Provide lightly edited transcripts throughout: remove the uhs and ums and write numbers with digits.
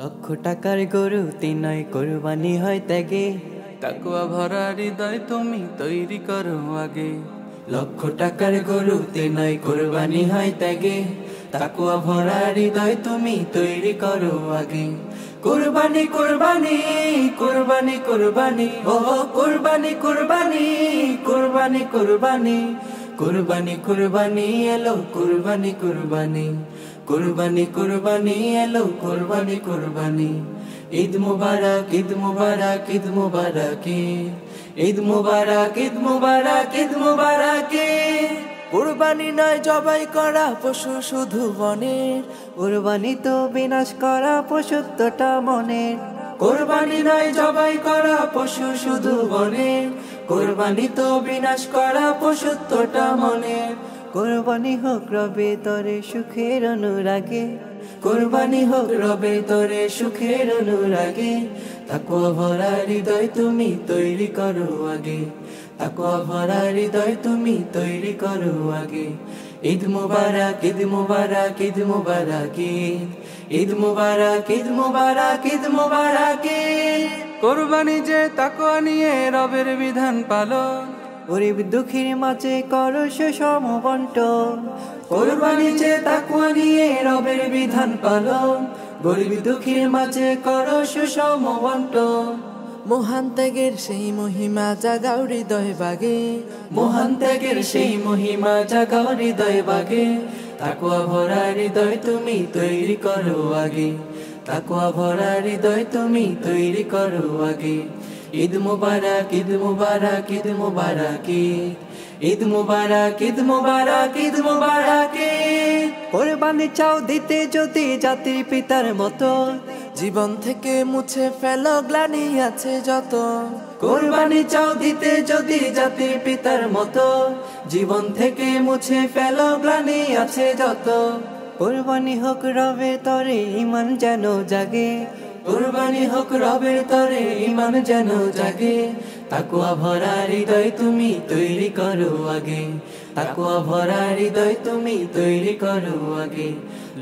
লক্ষ টাকার গরুতে নয় কোরবানি হয় ত্যাগে, তাকওয়া ভরা হৃদয় তুমি তৈরি করো আগে। লক্ষ টাকার গরুতে নয় কোরবানি হয় ত্যাগে, তাকওয়া ভরা হৃদয় তুমি তৈরি করো আগে। কোরবানি কোরবানি কোরবানি কোরবানি, ও কোরবানি কোরবানি কোরবানি কোরবানি কোরবানি কোরবানি এলো কোরবানি কোরবানি কোরবানি কোরবানি এলো কোরবানি কোরবানি। ঈদ মুবারক ঈদ মুবারক ঈদ মুবারক, ঈদ মুবারক ঈদ মুবারক ঈদ মুবারক। কুরবানি নয় জবাই করা পশু শুধু বনের, কোরবানি তো বিনাশ করা পশুত্বটা মনের। কোরবানি নয় জবাই করা পশু শুধু বনের, কোরবানি তো বিনাশ করা পশুত্বটা মনের। কোরবানি হোক রবে তরে সুখের অনুরাগে, কোরবানি হোক রবে তরে সুখের অনুরাগে। তাকওয়া ভরা হৃদয় তুমি তৈরি করো আগে, তাকওয়া ভরা হৃদয় তুমি তৈরি করো আগে। ঈদ মুবারক ঈদ মুবারক ঈদ মুবারক, ঈদ মুবারক ঈদ মুবারক ঈদ মুবারক। কোরবানি যে তাকওয়া নিয়ে রবের বিধান পালন, গরিব দুঃখীর মাঝে করো সুষম বন্টন। কোরবানি যে তাকওয়া নিয়ে রবের বিধান পালন, গরিব দুঃখীর মাঝে করো সুষম বন্টন। মহান ত্যাগের সেই মহিমা জাগাও হৃদয় বাগে, মহান ত্যাগের সেই মহিমা জাগাও হৃদয় বাগে। তাকওয়া ভরা হৃদয় তুমি তৈরি করো আগে, তাকওয়া ভরা হৃদয় তুমি তৈরি করো আগে। ঈদ মুবারক ঈদ মুবারক ঈদ মুবারক, ঈদ মুবারক ঈদ মুবারক ঈদ মুবারক। কোরবানি চাও দিতে যদি জাতির পিতার মতো, জীবন থেকে মুছে ফেলো গ্লানি আছে যত। কোরবানি চাও দিতে যদি জাতির পিতার মতো, জীবন থেকে মুছে ফেলো গ্লানি আছে যত। কোরবানি হোক রবের তরে ঈমান যেন জাগে, কোরবানি হোক রবের তরে ঈমান যেন জাগে। তাকওয়া ভরা হৃদয় তুমি তৈরি করো আগে, তাকওয়া ভরা হৃদয় তুমি তৈরি করো আগে।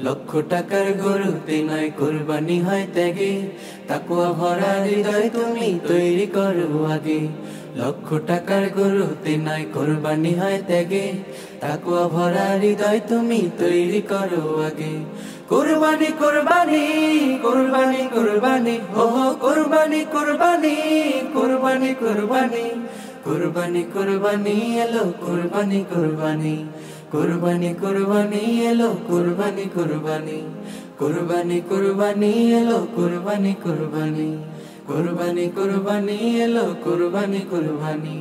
লক্ষ টাকার গরুতে নয় কোরবানি হয় ত্যাগে, তাকওয়া ভরা হৃদয় তুমি তৈরি করো আগে। লক্ষ টাকার গরুতে নয় কোরবানি হয় ত্যাগে, তাকওয়া ভরা হৃদয় তুমি তৈরি করো আগে। কোরবানি কোরবানি কোরবানি কোরবানি, ও কোরবানি কোরবানি কোরবানি কোরবানি কোরবানি কোরবানি এলো কোরবানি কোরবানি কোরবানি কোরবানি এলো কোরবানি কোরবানি কোরবানি কোরবানি এলো কোরবানি কোরবানি কোরবানি কোরবানি এলো কোরবানি কোরবানি।